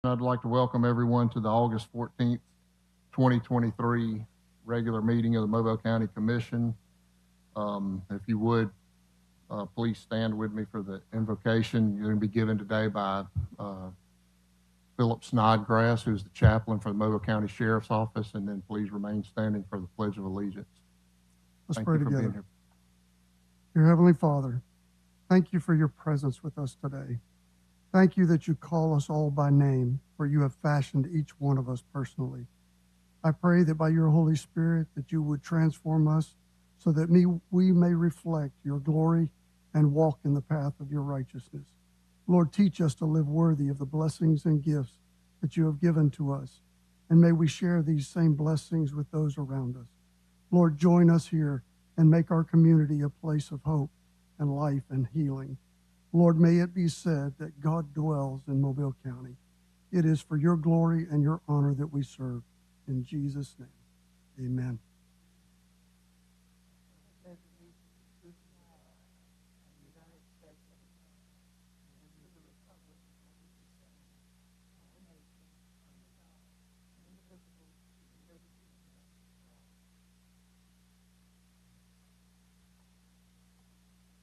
I'd like to welcome everyone to the August 14th, 2023 regular meeting of the Mobile County Commission. If you would, please stand with me for the invocation. You're going to be given today by Philip Snodgrass, who's the chaplain for the Mobile County Sheriff's Office, and then please remain standing for the Pledge of Allegiance. Let's Thank pray you for being together. here. Dear Heavenly Father, thank you for your presence with us today. Thank you that you call us all by name, for you have fashioned each one of us personally. I pray that by your Holy Spirit that you would transform us so that we may reflect your glory and walk in the path of your righteousness. Lord, teach us to live worthy of the blessings and gifts that you have given to us, and may we share these same blessings with those around us. Lord, join us here and make our community a place of hope and life and healing. Lord, may it be said that God dwells in Mobile County. It is for your glory and your honor that we serve. In Jesus' name, amen.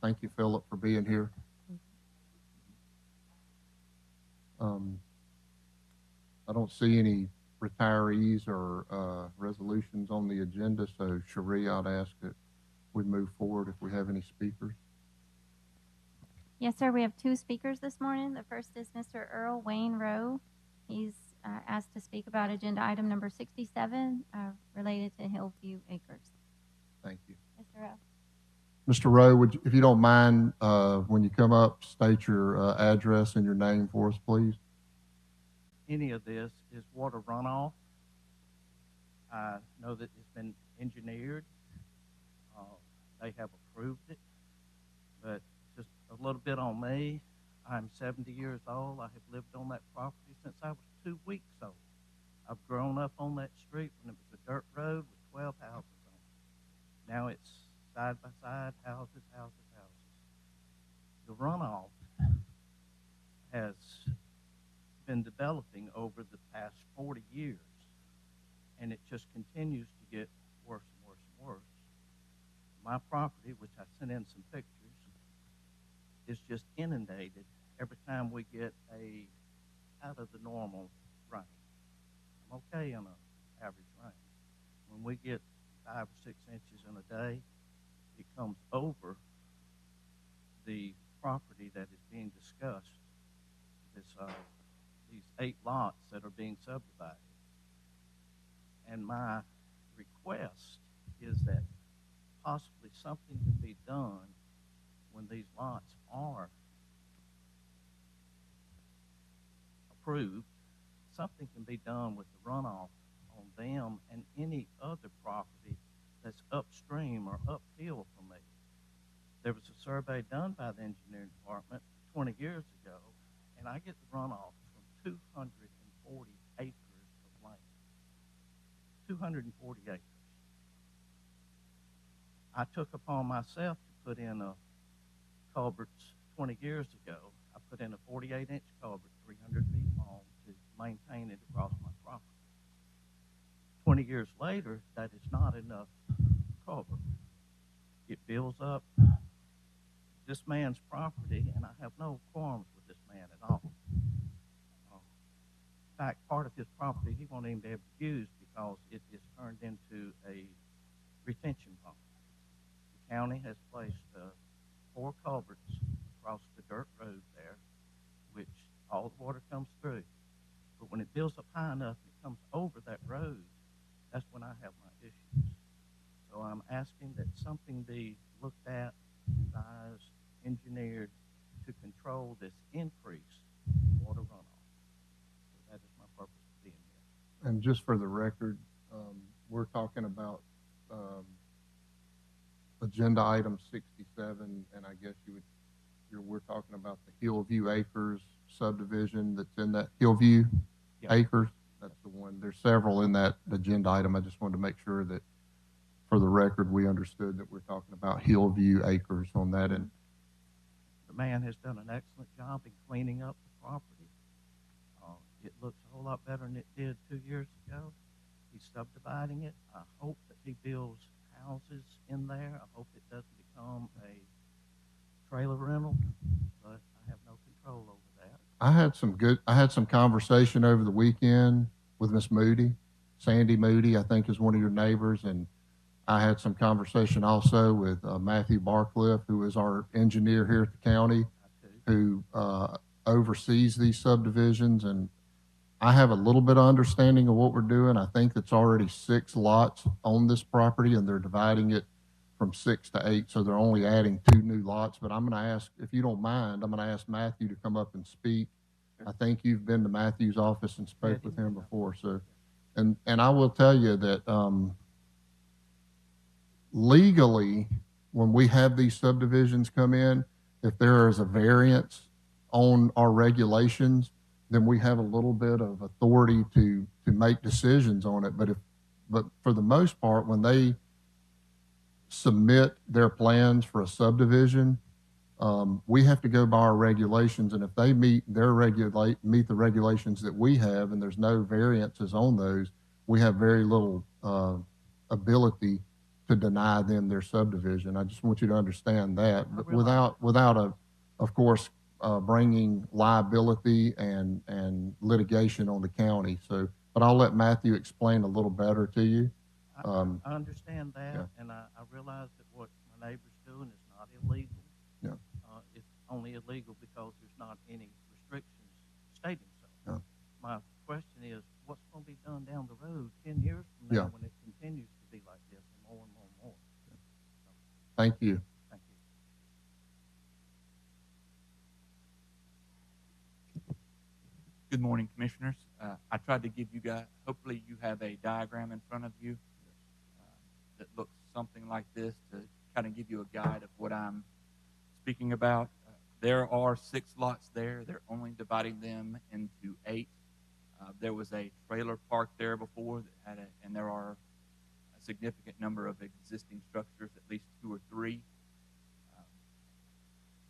Thank you, Philip, for being here. I don't see any retirees or resolutions on the agenda, so Cherie, I'd ask that we move forward if we have any speakers. Yes, sir. We have two speakers this morning. The first is Mr. Earl Wayne Rowe. He's asked to speak about agenda item number 67 related to Hillview Acres. Thank you. Mr. Rowe. Mr. Rowe, if you don't mind, when you come up, state your address and your name for us, please. Any of this is water runoff. I know that it's been engineered. They have approved it, but just a little bit on me. I'm 70 years old. I have lived on that property since I was 2 weeks old. I've grown up on that street when it was a dirt road with 12 houses on it. Now it's side by side, houses. The runoff has been developing over the past 40 years, and it just continues to get worse and worse and worse. My property, which I sent in some pictures, is just inundated every time we get a out of the normal rain. I'm okay in an average rain. When we get 5 or 6 inches in a day, it comes over the property that is being discussed. These 8 lots that are being subdivided. And my request is that possibly something can be done when these lots are approved. Something can be done with the runoff on them and any other property that's upstream or uphill from me. There was a survey done by the engineering department 20 years ago, and I get the runoff 240 acres of land. 240 acres. I took upon myself to put in a culverts 20 years ago. I put in a 48-inch culvert, 300 feet long, to maintain it across my property. 20 years later, that is not enough culvert. It builds up this man's property, and I have no qualms with this man at all. In fact, part of his property he won't even be able to use because it is turned into a retention pond. The county has placed 4 culverts across the dirt road there, which all the water comes through. But when it builds up high enough and it comes over that road, that's when I have my issues. So I'm asking that something be looked at, devised, engineered to control this increase in water runoff. That is my purpose for being here. And just for the record, we're talking about agenda item 67, and I guess we're talking about the Hillview Acres subdivision that's in that Hillview Acres. That's the one. There's several in that agenda item. I just wanted to make sure that for the record we understood that we're talking about Hillview Acres on that end. The man has done an excellent job in cleaning up the property. It looks a whole lot better than it did 2 years ago. He's subdividing it. I hope that he builds houses in there. I hope it doesn't become a trailer rental, but I have no control over that. I had some conversation over the weekend with Miss Moody. Sandy Moody, I think, is one of your neighbors, and I had some conversation also with Matthew Barcliffe, who is our engineer here at the county, who oversees these subdivisions. And I have a little bit of understanding of what we're doing. I think it's already 6 lots on this property, and they're dividing it from 6 to 8, so they're only adding 2 new lots. But I'm going to ask, if you don't mind, I'm going to ask Matthew to come up and speak. I think you've been to Matthew's office and spoke with him before. So, and I will tell you that legally, when we have these subdivisions come in, if there is a variance on our regulations, then we have a little bit of authority to make decisions on it. But for the most part, when they submit their plans for a subdivision, we have to go by our regulations, and if they meet the regulations that we have, and there's no variances on those, we have very little ability to deny them their subdivision. I just want you to understand that, but without of course, bringing liability and litigation on the county. So, but I'll let Matthew explain a little better to you. I understand that, yeah. and I realize that what my neighbor's doing is not illegal. Yeah. It's only illegal because there's not any restrictions stating so. Yeah. My question is, what's going to be done down the road 10 years from now Yeah. when it continues to be like this and more and more and more? Thank you. Thank you. Good morning, Commissioners. I tried to give you guys, hopefully you have a diagram in front of you that looks something like this to kind of give you a guide of what I'm speaking about. There are 6 lots there. They're only dividing them into 8. There was a trailer park there before that had and there are a significant number of existing structures, at least 2 or 3.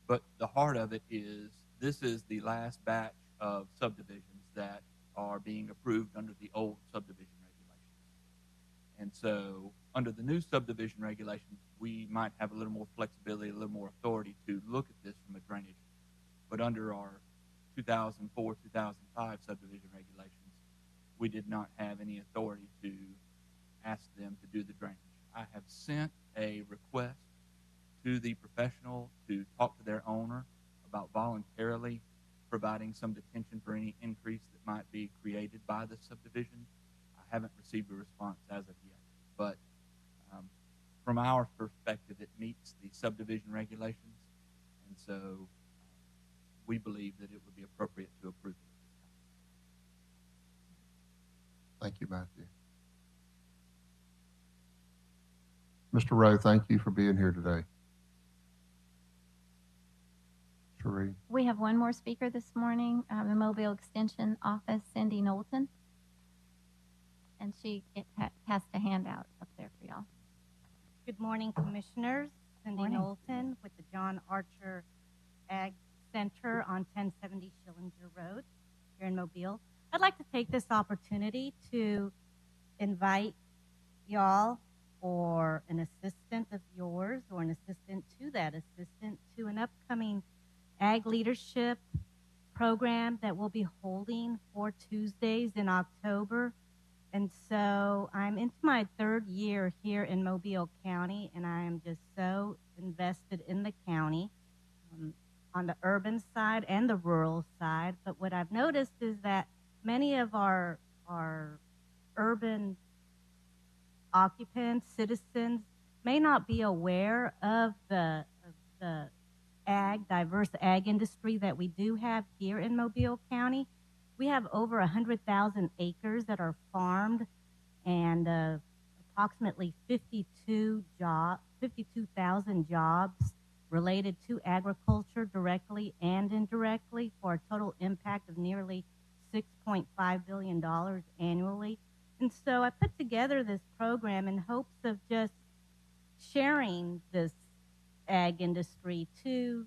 But the heart of it is, this is the last batch of subdivisions that are being approved under the old subdivision regulations. And so under the new subdivision regulations, we might have a little more flexibility, a little more authority to look at this from a drainage. But under our 2004, 2005 subdivision regulations, we did not have any authority to ask them to do the drainage. I have sent a request to the professional to talk to their owner about voluntarily providing some detention for any increase that might be created by the subdivision. I haven't received a response as of yet, but from our perspective, it meets the subdivision regulations, and so we believe that it would be appropriate to approve it at this time. Thank you, Matthew. Mr. Rowe, thank you for being here today. Cherie. We have one more speaker this morning, the Mobile Extension Office, Cindy Knowlton. And she has a handout up there for y'all. Good morning, Commissioners. Cindy Morning. Knowlton with the John Archer Ag Center on 1070 Schillinger Road here in Mobile. I'd like to take this opportunity to invite y'all or an assistant of yours or an assistant to that assistant to an upcoming Ag Leadership program that we'll be holding 4 Tuesdays in October. And so I'm into my 3rd year here in Mobile County, and I am just so invested in the county on the urban side and the rural side. But what I've noticed is that many of our urban occupants, citizens, may not be aware of the diverse ag industry that we do have here in Mobile County. We have over 100,000 acres that are farmed, and approximately 52,000 jobs related to agriculture directly and indirectly, for a total impact of nearly $6.5 billion annually. And so I put together this program in hopes of just sharing this ag industry to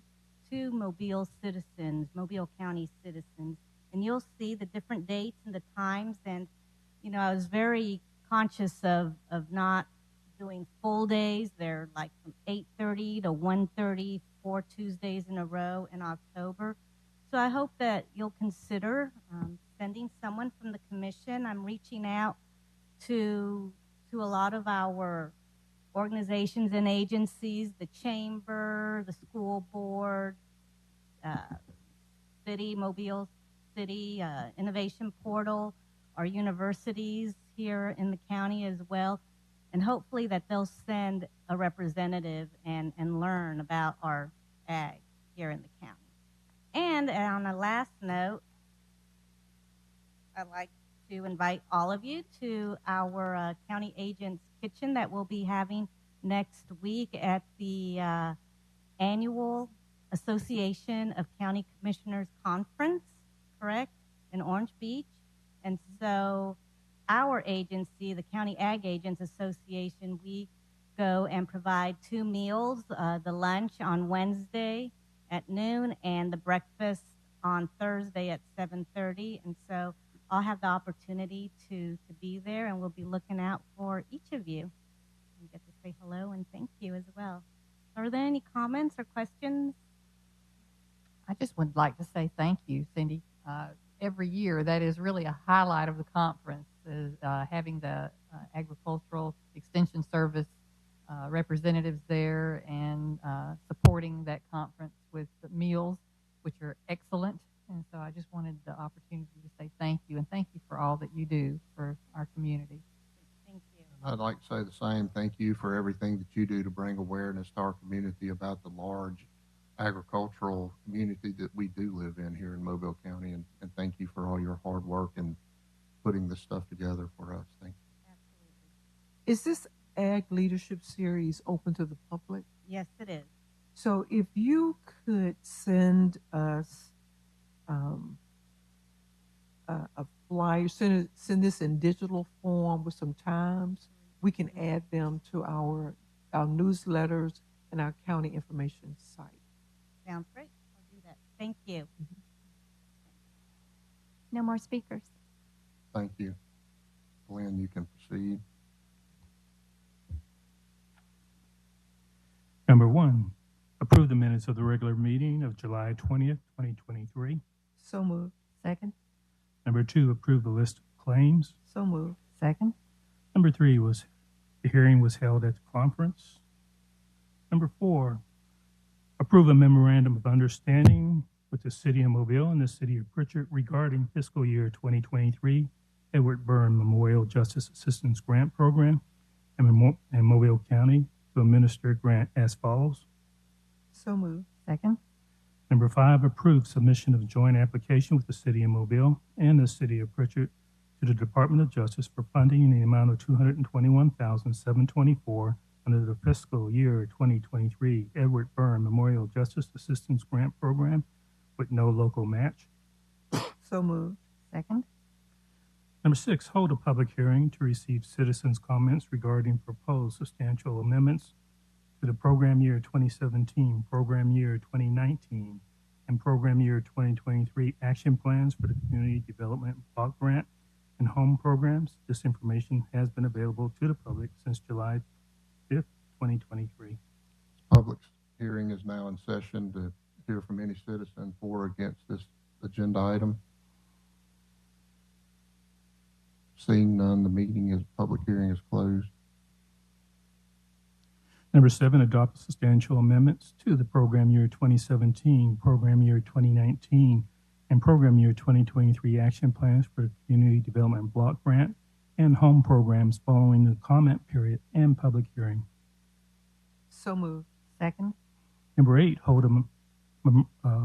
Mobile citizens, Mobile County citizens. and you'll see the different dates and the times. And, you know, I was very conscious of not doing full days. They're like from 8:30 to 1:30, 4 Tuesdays in a row in October. So I hope that you'll consider sending someone from the commission. I'm reaching out to a lot of our organizations and agencies, the chamber, the school board, city, Mobile City, Innovation Portal, our universities here in the county as well. And hopefully that they'll send a representative and learn about our ag here in the county. And on a last note, I'd like to invite all of you to our county agent's kitchen that we'll be having next week at the annual Association of County Commissioners Conference, correct, in Orange Beach. And so our agency, the County Ag Agents Association, we go and provide 2 meals, the lunch on Wednesday at noon and the breakfast on Thursday at 7:30. And so I'll have the opportunity to be there, and we'll be looking out for each of you. You get to say hello and thank you as well. Are there any comments or questions? I just would like to say thank you, Cindy. Every year, that is really a highlight of the conference, is having the Agricultural Extension Service representatives there and supporting that conference with the meals, which are excellent. And so I just wanted the opportunity to say thank you, and thank you for all that you do for our community. Thank you. I'd like to say the same. Thank you for everything that you do to bring awareness to our community about the large agricultural community that we do live in here in Mobile County. And thank you for all your hard work and putting this stuff together for us. Thank you. Absolutely. Is this Ag Leadership Series open to the public? Yes, it is. So if you could send us a flyer, send this in digital form with some times, we can add them to our newsletters and our county information site. Sounds great. I'll do that. Thank you. No more speakers. Thank you. Glenn, you can proceed. Number 1, approve the minutes of the regular meeting of July 20th, 2023. So moved. Second? Number 2, approve the list of claims. So moved. Second? Number 3 was the hearing was held at the conference. Number 4, approve a memorandum of understanding with the City of Mobile and the City of Pritchard regarding fiscal year 2023 Edward Byrne Memorial Justice Assistance Grant Program and Mobile County to administer grant as follows. So moved. Second? Number 5, approve submission of joint application with the City of Mobile and the City of Pritchard to the Department of Justice for funding in the amount of $221,724 under the fiscal year 2023 Edward Byrne Memorial Justice Assistance Grant Program with no local match. So moved. Second? Number 6, hold a public hearing to receive citizens' comments regarding proposed substantial amendments to the program year 2017, program year 2019, and program year 2023 action plans for the Community Development Block Grant and home programs. This information has been available to the public since July 5th, 2023. Public hearing is now in session to hear from any citizen for or against this agenda item. Seeing none, the public hearing is closed. Number 7, adopt substantial amendments to the program year 2017, program year 2019, and program year 2023 action plans for the Community Development Block Grant and home programs following the comment period and public hearing. So moved. Second? Number 8, hold a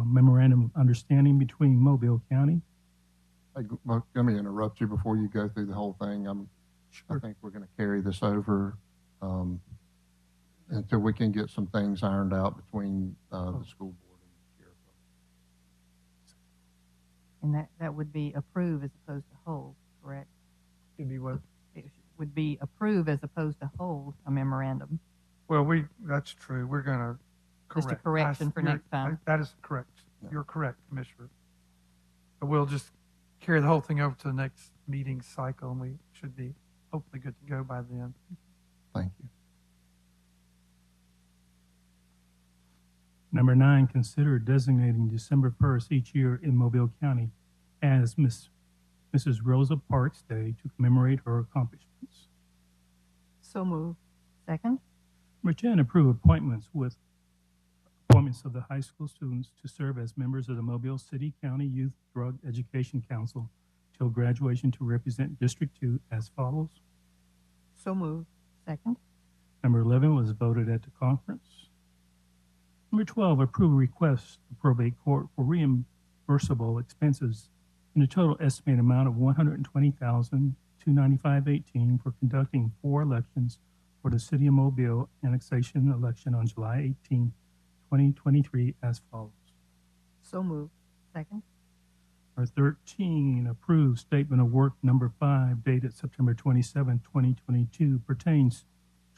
memorandum of understanding between Mobile County. Hey, let me interrupt you before you go through the whole thing. I think we're going to carry this over until we can get some things ironed out between the school board and the sheriff's office. And that would be approve as opposed to hold, correct? It'd be what? It would be approve as opposed to hold a memorandum. Well, that's true. We're going to correct. Just a correction for next time. That is correct. Yeah. You're correct, Commissioner. but we'll just carry the whole thing over to the next meeting cycle, and we should be hopefully good to go by then. Thank you. Number 9, consider designating December 1st each year in Mobile County as Mrs. Rosa Parks Day to commemorate her accomplishments. So moved. Second. Number 10, approve appointments of the high school students to serve as members of the Mobile City County Youth Drug Education Council till graduation to represent District 2 as follows. So moved. Second. Number 11 was voted at the conference. Number 12, approve a request to probate court for reimbursable expenses in a total estimated amount of $120,295.18 for conducting 4 elections for the City of Mobile annexation election on July 18, 2023 as follows. So moved. Second. Number 13, approve statement of work number 5 dated September 27, 2022 pertains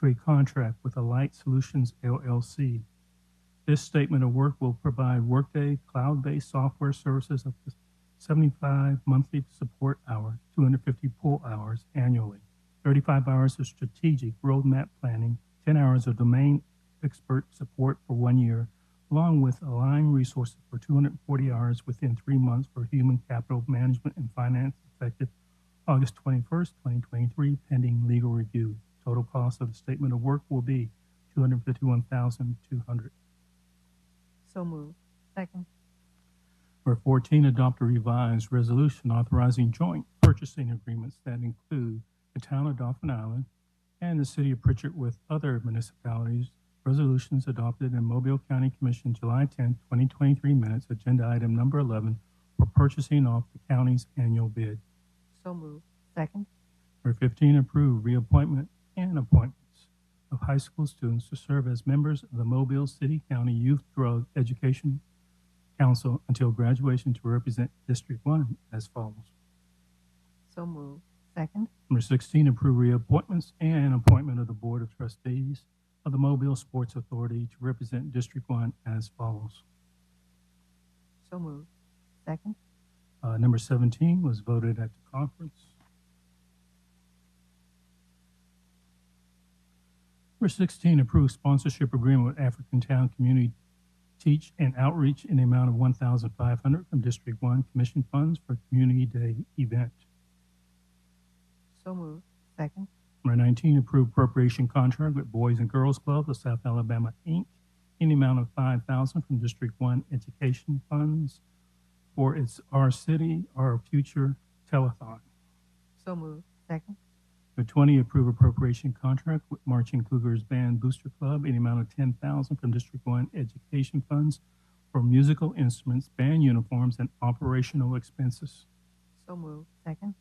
to a contract with Alight Solutions LLC. This statement of work will provide Workday cloud-based software services up to 75 monthly support hours, 250 pull hours annually, 35 hours of strategic roadmap planning, 10 hours of domain expert support for 1 year, along with aligned resources for 240 hours within 3 months for human capital management and finance effective August 21st, 2023, pending legal review. Total cost of the statement of work will be $251,200. So moved. Second. Number 14, adopt a revised resolution authorizing joint purchasing agreements that include the town of Dauphin Island and the city of Pritchard with other municipalities. Resolutions adopted in Mobile County Commission July 10, 2023 minutes, agenda item number 11 for purchasing off the county's annual bid. So moved. Second. Number 15, approve reappointment and appointments of high school students to serve as members of the Mobile City County Youth Drug Education Council until graduation to represent District 1 as follows. So moved. Second. Number 16, approve reappointments and appointment of the Board of Trustees of the Mobile Sports Authority to represent District 1 as follows. So moved. Second. Number 17 was voted at the conference. Number 16, approve sponsorship agreement with African Town Community Teach and Outreach in the amount of $1,500 from District 1 Commission funds for Community Day event. So moved. Second. Number 19, approve appropriation contract with Boys and Girls Club of South Alabama, Inc. in the amount of $5,000 from District 1 Education funds for its Our City, Our Future telethon. So moved. Second. Number 20, approve appropriation contract with Marching Cougars Band Booster Club in the amount of $10,000 from District 1 Education funds for musical instruments, band uniforms, and operational expenses. So moved. Second.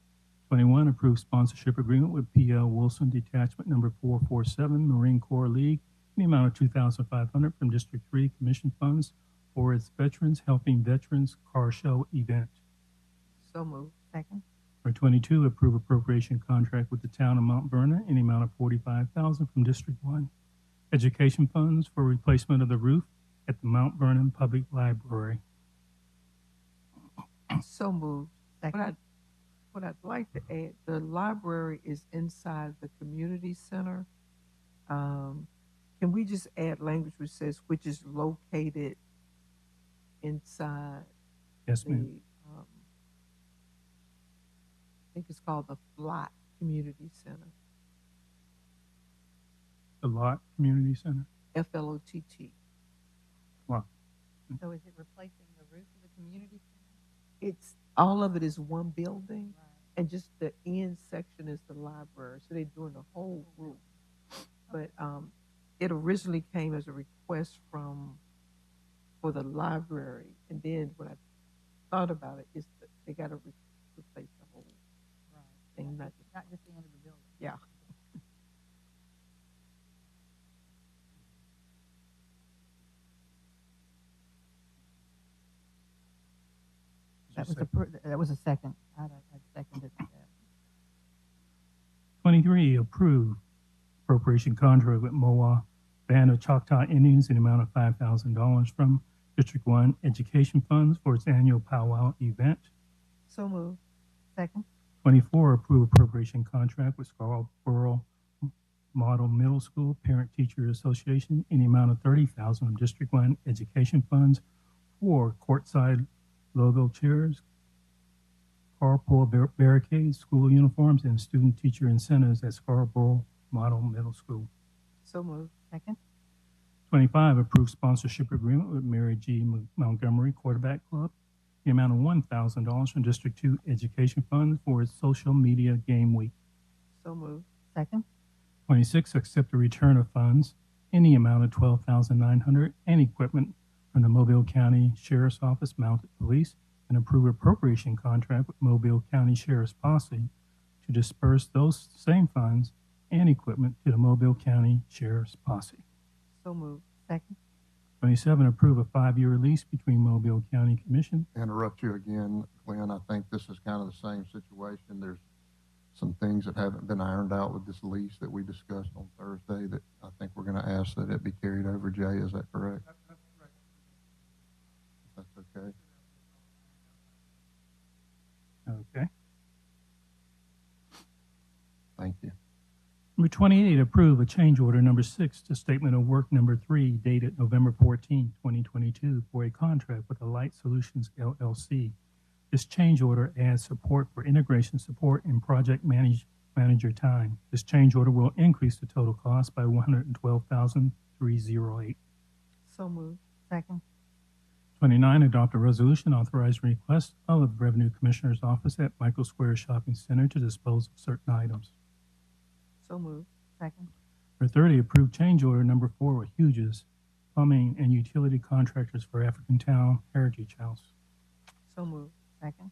21, approve sponsorship agreement with P.L. Wilson Detachment Number 447 Marine Corps League in the amount of $2,500 from District 3 Commission funds for its Veterans Helping Veterans Car Show event. So moved. Second. Number 22, approve appropriation contract with the town of Mount Vernon in the amount of $45,000 from District 1 Education funds for replacement of the roof at the Mount Vernon Public Library. So moved. Second. What I'd like to add, the library is inside the community center. Can we just add language which says, which is located inside Yes, the, ma'am. I think it's called the Flott Community Center, The Lot Community Center. FLOTT. Wow. So is it replacing the roof of the community center? It's, all of it is one building, Right. and just the end section is the library. So they're doing the whole roof. But it originally came as a request for the library, and then when I thought about it, is that they got to replace the whole Right. thing, not just, Not just the end of the building. yeah. That was a second. I seconded that. 23, approve appropriation contract with MOA Band of Choctaw Indians in the amount of $5,000 from District 1 Education funds for its annual powwow event. So moved. Second. 24, approve appropriation contract with Scarborough Model Middle School Parent Teacher Association in the amount of $30,000 of District 1 education funds for courtside logo chairs, carpool barricades, school uniforms, and student teacher incentives at Scarborough Model Middle School. So moved. Second. 25, approve sponsorship agreement with Mary G. Montgomery Quarterback Club, the amount of $1,000 from District 2 education funds for its social media game week. So moved. Second. 26, accept the return of funds in the amount of $12,900 and equipment from the Mobile County Sheriff's Office Mounted Police and approve appropriation contract with Mobile County Sheriff's Posse to disperse those same funds and equipment to the Mobile County Sheriff's Posse. So moved. Second. 27, approve a 5-year lease between Mobile County Commission. Interrupt you again, Glenn. I think this is kind of the same situation. There's some things that haven't been ironed out with this lease that we discussed on Thursday that I think we're going to ask that it be carried over. Jay, is that correct? That's correct. That's okay. Okay. Thank you. Number 28, approve a change order number 6 to statement of work number 3 dated November 14, 2022 for a contract with Alight Solutions LLC. This change order adds support for integration support and project manager time. This change order will increase the total cost by $112,308. So moved. Second. 29, adopt a resolution authorizing request of the Revenue Commissioner's Office at Michael Square Shopping Center to dispose of certain items. So moved. Second. Number 30, approve change order number 4 with Hughes Plumbing and Utility Contractors for African Town Heritage House. So moved. Second.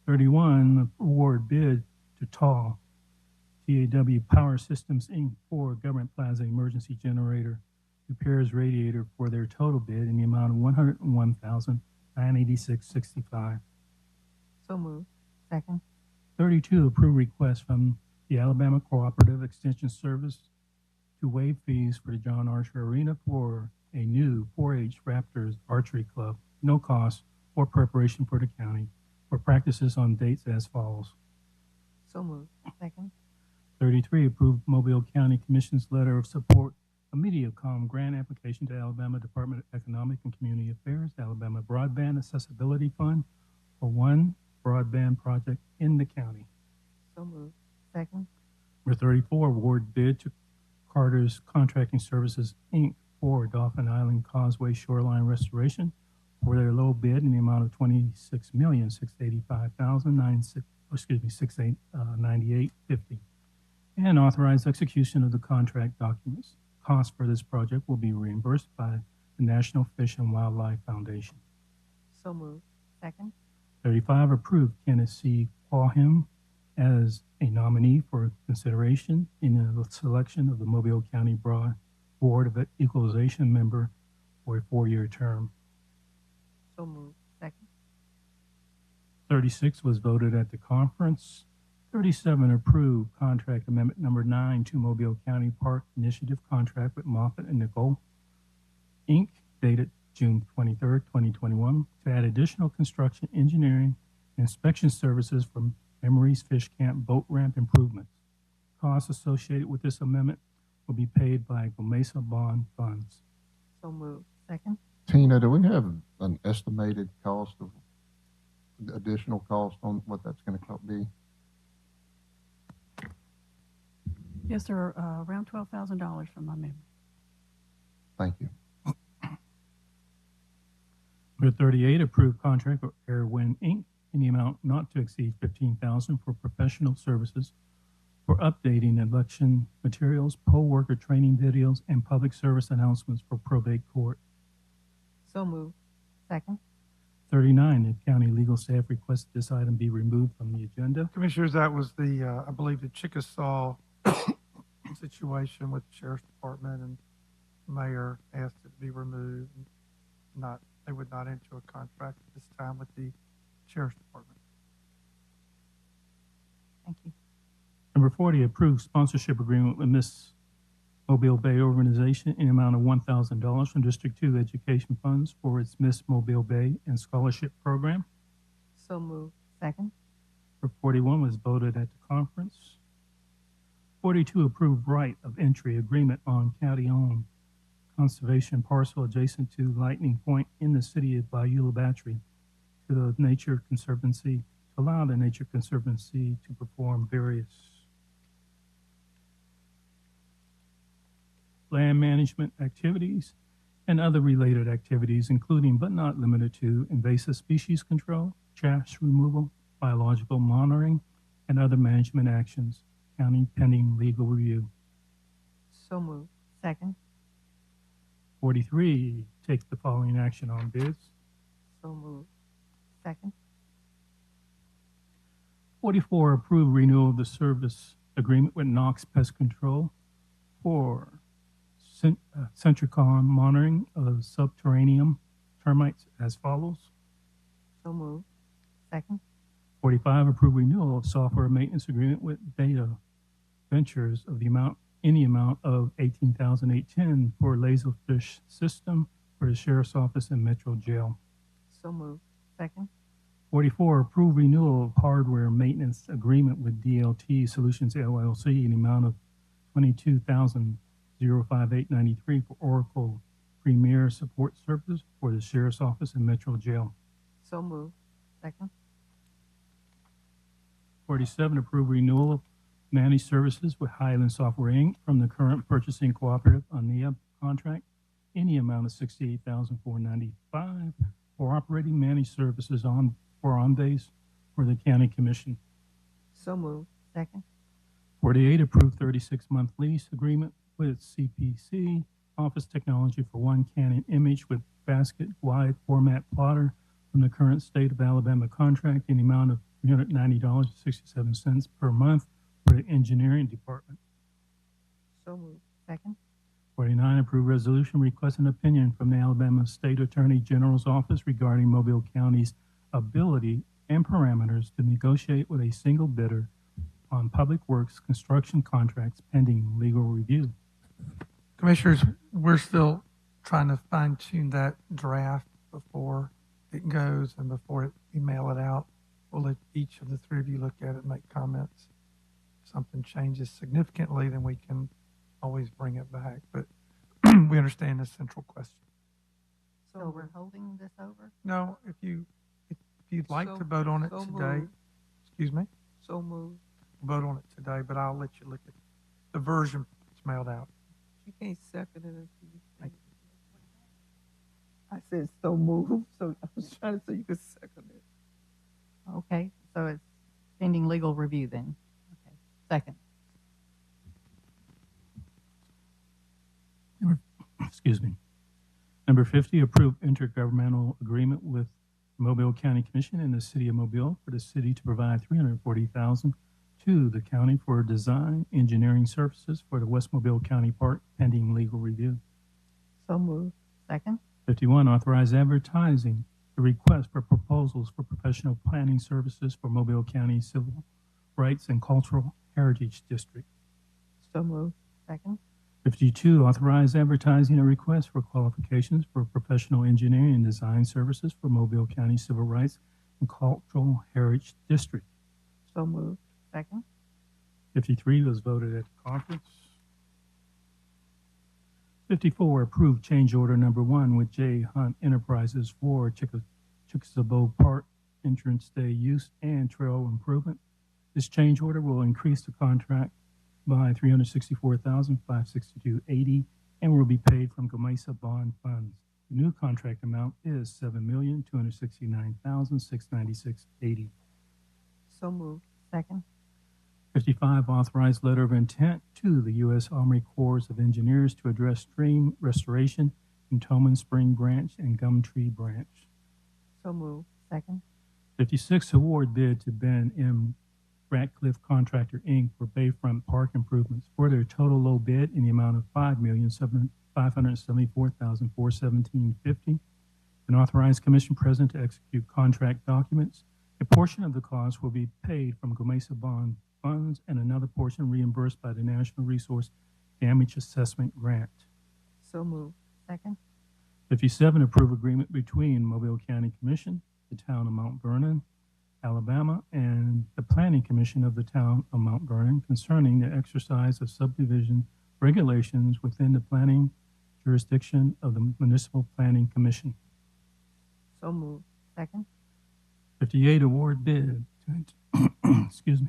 31, award bid to TAW Power Systems, Inc. for Government Plaza Emergency Generator repairs radiator for their total bid in the amount of $101,986.65. So moved. Second. 32, approve request from the Alabama Cooperative Extension Service to waive fees for the John Archer Arena for a new 4-H Raptors Archery Club, no cost or preparation for the county, for practices on dates as follows. So moved. Second. 33, approve Mobile County Commission's letter of support, a MediaCom grant application to Alabama Department of Economic and Community Affairs, Alabama Broadband Accessibility Fund for one broadband project in the county. So moved. Second. Number 34, award bid to Carter's Contracting Services, Inc. for Dauphin Island Causeway Shoreline Restoration for their low bid in the amount of $26,698.50, and authorize execution of the contract documents. Cost for this project will be reimbursed by the National Fish and Wildlife Foundation. So moved. Second. 35, approve Kenneth C. Quahim as a nominee for consideration in the selection of the Mobile County Board of Equalization member for a 4-year term. So moved. Second. 36 was voted at the conference. 37, approve contract amendment number 9 to Mobile County Park Initiative contract with Moffett and Nicole, Inc., dated June 23, 2021, to add additional construction, engineering, and inspection services from Memories Fish Camp boat ramp improvements. Costs associated with this amendment will be paid by Gomesa bond funds. So moved. Second. Tina, do we have an estimated cost of additional cost on what that's going to be? Yes, sir. Around $12,000 from my memory. Thank you. Number 38, approved contract with Airwind Inc. in the amount not to exceed $15,000 for professional services for updating election materials, poll worker training videos, and public service announcements for probate court. So moved. Second. 39, the county legal staff requested this item be removed from the agenda. Commissioners, that was the, I believe, the Chickasaw situation with the Sheriff's Department, and the mayor asked it to be removed. They would not enter a contract at this time with the Sheriff's Department. Thank you. Number 40, approved sponsorship agreement with Miss Mobile Bay Organization in the amount of $1,000 from District 2 education funds for its Miss Mobile Bay and scholarship program. So moved. Second. Number 41 was voted at the conference. 42, approved right of entry agreement on county-owned conservation parcel adjacent to Lightning Point in the city of Beulah Battery to the Nature Conservancy, to allow the Nature Conservancy to perform various land management activities and other related activities, including but not limited to invasive species control, trash removal, biological monitoring, and other management actions. County pending legal review. So moved. Second. 43, take the following action on bids. So moved. Second. 44, approve renewal of the service agreement with Knox Pest Control for Centricon monitoring of subterranean termites as follows. So moved. Second. 45, approve renewal of software maintenance agreement with Data Ventures of any amount of $18,810 for Laserfish system for the Sheriff's Office and Metro Jail. So moved. Second. 44, approve renewal of hardware maintenance agreement with DLT Solutions LLC in the amount of $22,058.93 for Oracle Premier Support Services for the Sheriff's Office and Metro Jail. So moved. Second. 47, approve renewal of managed services with Highland Software Inc. from the current purchasing cooperative ONEA contract in the amount of $68,495 for operating managed services on base for the county commission. So moved. Second. 48, approve 36-month lease agreement with CPC Office Technology for one Canon image with basket wide format plotter from the current state of Alabama contract in the amount of $390.67 per month for the engineering department. So moved. Second. 49, approve resolution requesting opinion from the Alabama State Attorney General's office regarding Mobile County's ability and parameters to negotiate with a single bidder on public works construction contracts pending legal review. Commissioners, we're still trying to fine tune that draft before it goes and before we mail it out. We'll let each of the three of you look at it and make comments. If something changes significantly, then we can always bring it back. But we understand the central question. So we're holding this over? No, if you'd like So- to vote on it so today, moved. excuse me, So moved. vote on it today, but I'll let you look at the version that's mailed out. You can't second it until you say it. I said so moved, so I was trying to say you could second it. Okay, so it's pending legal review then. Okay. Second. Excuse me. Number 50, approve intergovernmental agreement with Mobile County Commission and the City of Mobile for the city to provide $340,000 to the county for design engineering services for the West Mobile County Park pending legal review. So moved. Second. 51, authorize advertising the request for proposals for professional planning services for Mobile County Civil Rights and Cultural Heritage District. So moved. Second. 52, authorize advertising a request for qualifications for professional engineering and design services for Mobile County Civil Rights and Cultural Heritage District. So moved. Second. 53 was voted at the conference. 54, approved change order number 1 with J. Hunt Enterprises for Chickasaw Park entrance day use and trail improvement. This change order will increase the contract by $364,562.80 and will be paid from Gomesa bond funds. The new contract amount is $7,269,696.80. So moved. Second. 55, authorized letter of intent to the U.S. Army Corps of Engineers to address stream restoration in Toman Spring Branch and Gumtree Branch. So moved. Second. 56, award bid to Ben M. Ratcliffe Contractor, Inc. for Bayfront Park improvements for their total low bid in the amount of $5,574,417.50, and authorize Commission President to execute contract documents. A portion of the cost will be paid from Gomesa bond funds and another portion reimbursed by the National Resource Damage Assessment Grant. So moved. Second. 57, approve agreement between Mobile County Commission, the Town of Mount Vernon, Alabama, and the Planning Commission of the Town of Mount Vernon concerning the exercise of subdivision regulations within the planning jurisdiction of the Municipal Planning Commission. So moved. Second. 58, award bid to, excuse me,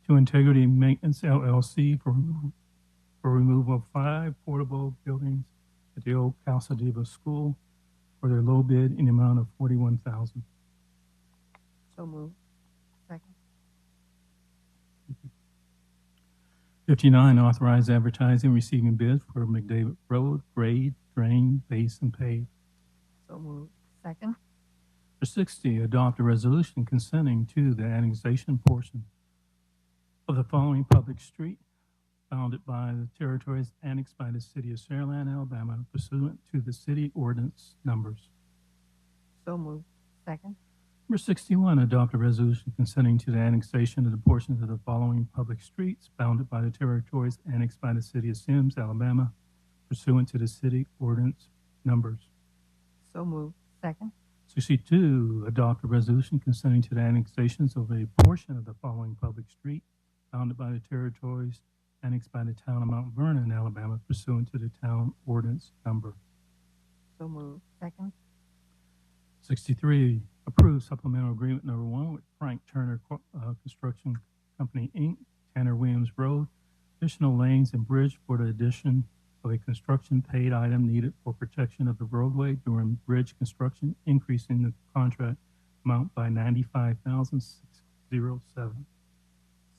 to Integrity Maintenance LLC for removal of 5 portable buildings at the old Calzadilla School for their low bid in the amount of $41,000. So moved. Second. 59, authorize advertising, receiving bids for McDavid Road, grade, drain, base, and pave. So moved. Second. For 60, adopt a resolution consenting to the annexation portion of the following public street bounded by the territories annexed by the city of Saraland, Alabama, pursuant to the city ordinance numbers. So moved. Second. Number 61, adopt a resolution consenting to the annexation of the portions of the following public streets bounded by the territories annexed by the city of Sims, Alabama, pursuant to the city ordinance numbers. So moved. Second. 62, adopt a resolution consenting to the annexations of a portion of the following public street bounded by the territories annexed by the town of Mount Vernon, Alabama, pursuant to the town ordinance number. So moved. Second. 63, approve supplemental agreement number 1 with Frank Turner Construction Company, Inc., Tanner Williams Road, additional lanes and bridge for the addition of a construction paid item needed for protection of the roadway during bridge construction, increasing the contract amount by $95,607.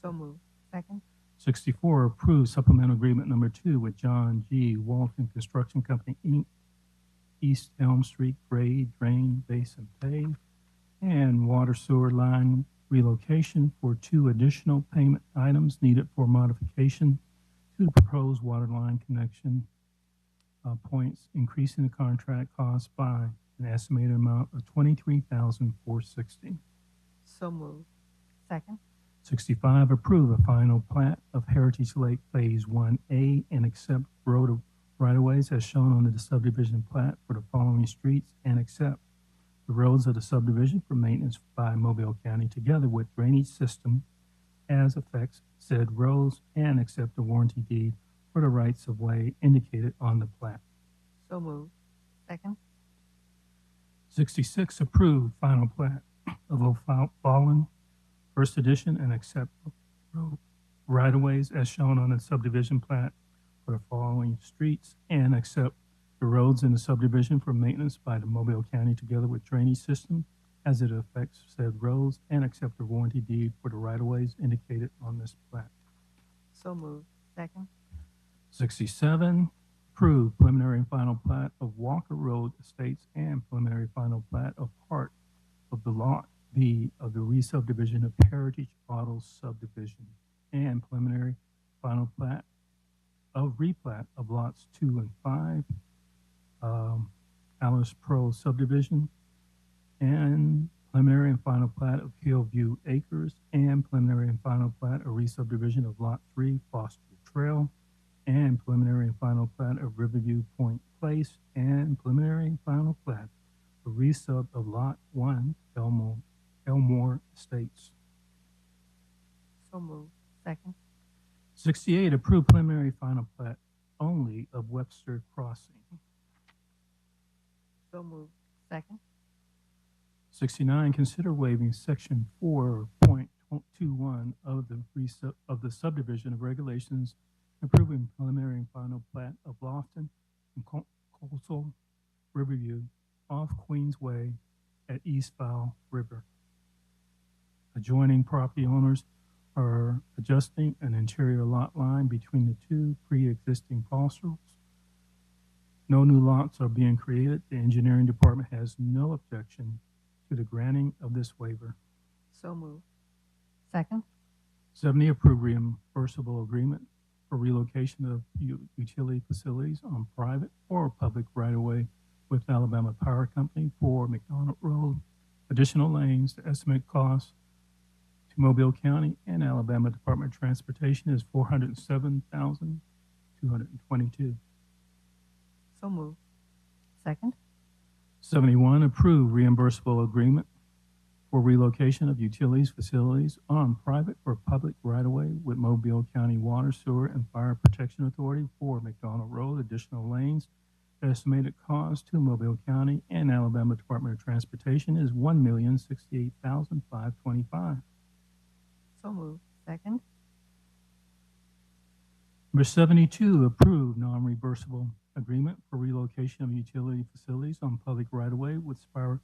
So moved. Second. 64, approve supplemental agreement number 2 with John G. Walton Construction Company, Inc., East Elm Street, grade, drain, base, and pave, and water sewer line relocation for 2 additional payment items needed for modification to the proposed water line connection points, increasing the contract cost by an estimated amount of $23,460. So moved. Second. 65, approve a final plat of Heritage Lake Phase 1A and accept road right-of-ways as shown on the subdivision plat for the following streets and accept the roads of the subdivision for maintenance by Mobile County together with drainage system as affects said roads and accept the warranty deed for the rights of way indicated on the plat. So moved. Second. 66, approve final plat of O'Fallon First Edition and accept road right-of-ways as shown on the subdivision plat for the following streets and accept the roads in the subdivision for maintenance by the Mobile County together with drainage system as it affects said roads and accept the warranty deed for the right-of-ways indicated on this plat. So moved. Second. 67, approve preliminary and final plat of Walker Road Estates and preliminary final plat of part of the Lot B of the re-subdivision of Heritage Auto Subdivision and preliminary final plat of replat of lots 2 and 5, Alice Pro Subdivision, and preliminary and final plat of Hillview Acres, and preliminary and final plat of re-subdivision of Lot 3, Foster Trail, and preliminary and final plat of Riverview Point Place, and preliminary and final plat of re-sub of Lot 1, Elmore Estates. So moved. Second. 68, approve preliminary final plat only of Webster Crossing. So moved. Second. 69, consider waiving section 4.21 of the subdivision of regulations, approving preliminary and final plat of Lofton and Coastal Riverview off Queensway at East Fowl River. Adjoining property owners are adjusting an interior lot line between the 2 pre-existing parcels. No new lots are being created. The engineering department has no objection to the granting of this waiver. So moved. Second. 70, approve reimbursable agreement for relocation of utility facilities on private or public right-of-way with Alabama Power Company for McDonald Road. Additional lanes, the estimate cost to Mobile County and Alabama Department of Transportation is $407,222. So moved. Second. 71, approve reimbursable agreement for relocation of utilities facilities on private or public right-of-way with Mobile County Water, Sewer, and Fire Protection Authority for McDonald Road, additional lanes. The estimated cost to Mobile County and Alabama Department of Transportation is $1,068,525. So moved. Second. Number 72, approve non-reversible agreement for relocation of utility facilities on public right-of-way with Spiral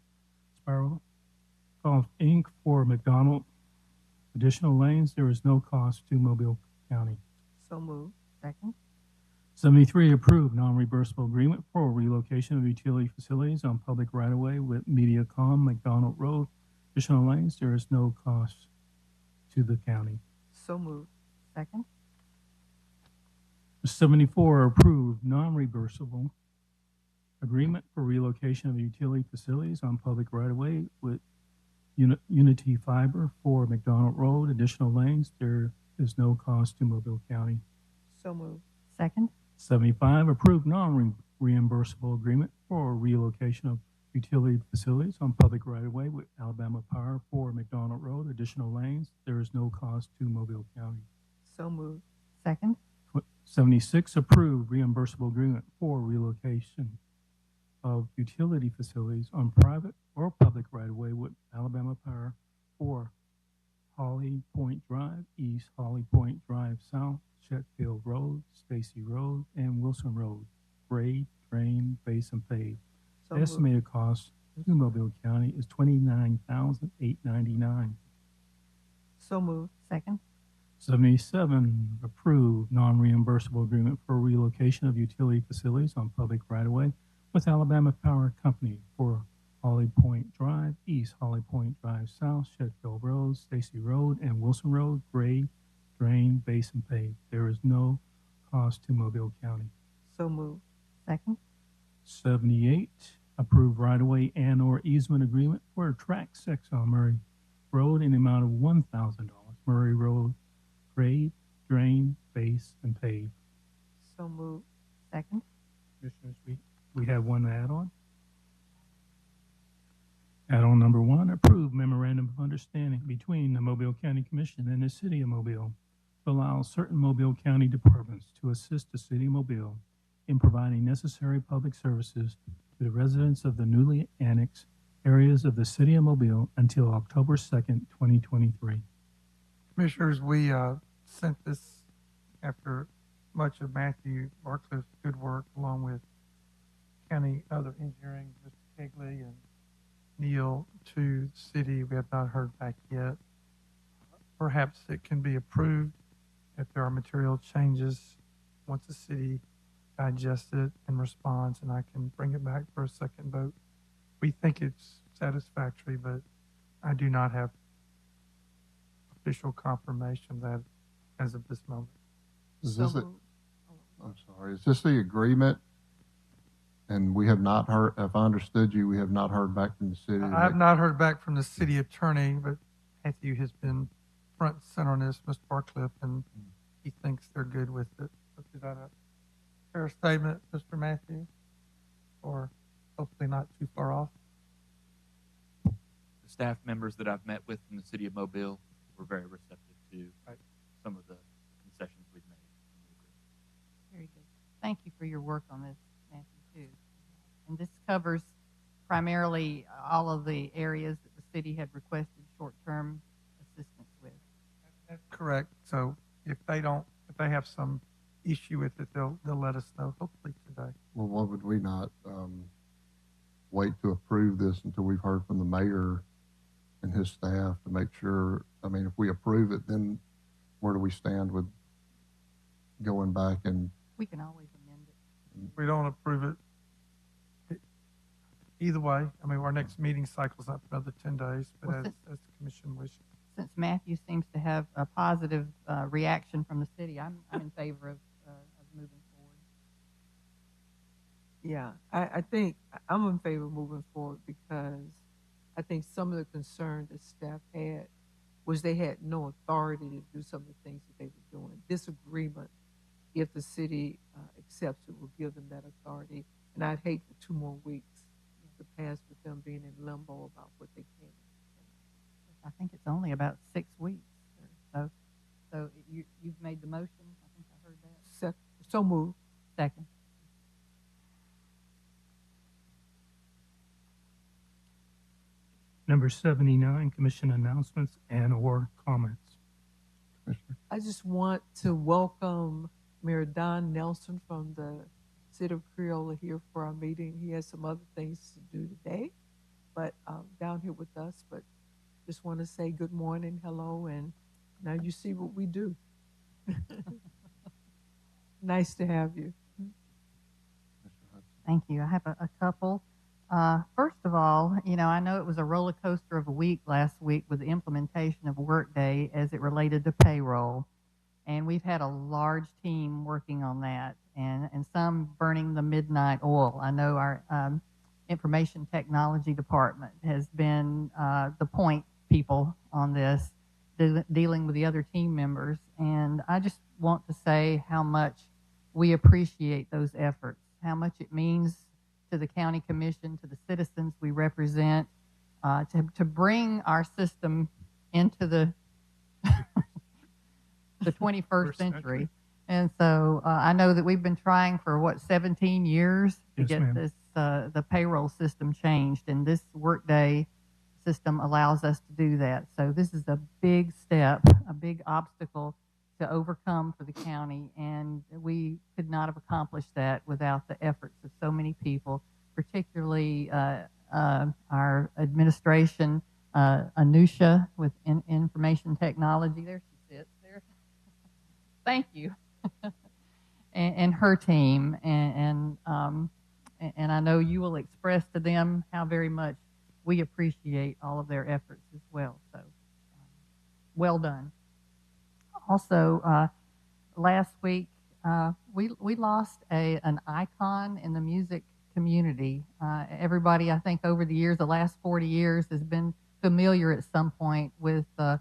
Golf Inc. for McDonald. Additional lanes, there is no cost to Mobile County. So moved. Second. 73, approve non-reversible agreement for relocation of utility facilities on public right-of-way with Mediacom McDonald Road. Additional lanes, there is no cost to the county. So moved. Second. 74, approve non-reversible agreement for relocation of utility facilities on public right-of-way with Unity Fiber for McDonald Road. Additional lanes, there is no cost to Mobile County. So moved. Second. 75, approve non-reimbursable agreement for relocation of utility facilities on public right-of-way with Alabama Power for McDonald Road. Additional lanes, there is no cost to Mobile County. So moved. Second. 76, approve reimbursable agreement for relocation of utility facilities on private or public right-of-way with Alabama Power for Holly Point Drive East, Holly Point Drive South, Chetfield Road, Stacy Road, and Wilson Road. Grade, drain, base, and pave. So The estimated cost to Mobile County is $29,899. So moved. Second. 77, approve non-reimbursable agreement for relocation of utility facilities on public right-of-way with Alabama Power Company for Holly Point Drive East, Holly Point Drive South, Chetfield Road, Stacy Road, and Wilson Road. Grade, drain, base, and pave. There is no cost to Mobile County. So moved. Second. 78, approve right-of-way and/or easement agreement for Track 6 on Murray Road in the amount of $1,000. Murray Road, grade, drain, base, and pave. So moved. Second. Commissioners, we have one add-on. Add-on number 1, approve memorandum of understanding between the Mobile County Commission and the City of Mobile to allow certain Mobile County departments to assist the City of Mobile in providing necessary public services to the residents of the newly annexed areas of the City of Mobile until October 2nd, 2023. Commissioners, we sent this after much of Matthew Barcliffe's good work, along with county other engineering, Mr. Kegley and Neil, to the city. We have not heard back yet. Perhaps it can be approved if there are material changes once the city digests it and responds, and I can bring it back for a second vote. We think it's satisfactory, but I do not have official confirmation of that as of this moment. Is So this it? moved. I'm sorry, is this the agreement? And we have not heard, if I understood you, we have not heard back from the city. I have not heard back from the city attorney, but Matthew has been front and center on this, Mr. Barcliffe, and he thinks they're good with it. Is that a fair statement, Mr. Matthew? Or hopefully not too far off? The staff members that I've met with from the City of Mobile were very receptive to some of the concessions we've made. Very good. Thank you for your work on this, Matthew, too. And this covers primarily all of the areas that the city had requested short-term assistance with. That's correct. So if they have some issue with it, they'll let us know, hopefully today. Well, why would we not wait to approve this until we've heard from the mayor and his staff to make sure? I mean, if we approve it, then where do we stand with going back and? We can always amend it. If we don't approve it, either way, I mean, our next meeting cycle is not for another 10 days, but Well, as since- the commission wishes. Since Matthew seems to have a positive reaction from the city, I'm in favor of moving forward. Yeah, I think I'm in favor of moving forward because I think some of the concern that staff had was they had no authority to do some of the things that they were doing. This agreement, if the city accepts it, will give them that authority. And I'd hate for 2 more weeks to pass with them being in limbo about what they can. I think it's only about 6 weeks. So you've made the motion. I think I heard that. So moved. Second. Number 79, commission announcements and/or comments. Commissioner. I just want to welcome Mayor Don Nelson from the City of Creola here for our meeting. He has some other things to do today, but down here with us. But just want to say good morning, hello, and now you see what we do. Nice to have you. Thank you. I have a couple. First of all, I know it was a roller coaster of a week last week with the implementation of Workday as it related to payroll. And we've had a large team working on that and some burning the midnight oil. I know our information technology department has been the point people on this, dealing with the other team members. And I just want to say how much we appreciate those efforts, how much it means to the county commission, to the citizens we represent, to bring our system into the the 21st century. And so I know that we've been trying for 17 years to Yes, get ma'am. this the payroll system changed, and this Workday system allows us to do that. So this is a big step, a big obstacle to overcome for the county, and we could not have accomplished that without the efforts of so many people, particularly our administration, Anusha with information technology. There she sits there. Thank you. and her team, and I know you will express to them how very much we appreciate all of their efforts as well. So well done. Also, last week we lost an icon in the music community. Everybody, I think, over the years, the last 40 years, has been familiar at some point with a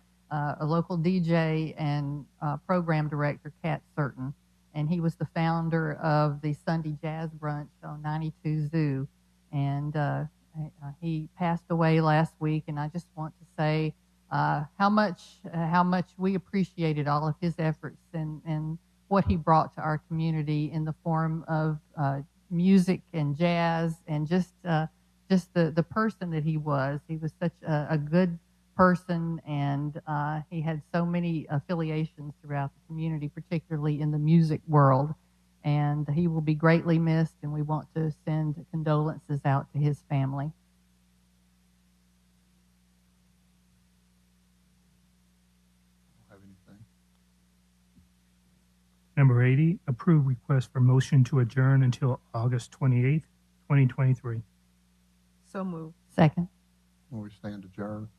local DJ and program director, Cat Certain, and he was the founder of the Sunday Jazz Brunch on 92 Zoo, and he passed away last week. And I just want to say how much we appreciated all of his efforts and what he brought to our community in the form of music and jazz, and just the person that he was. He was such a good person, and he had so many affiliations throughout the community, particularly in the music world. And he will be greatly missed, and we want to send condolences out to his family. I don't have anything. Number 80, approve request for motion to adjourn until August 28th, 2023. So moved. Second. Will we stand adjourned?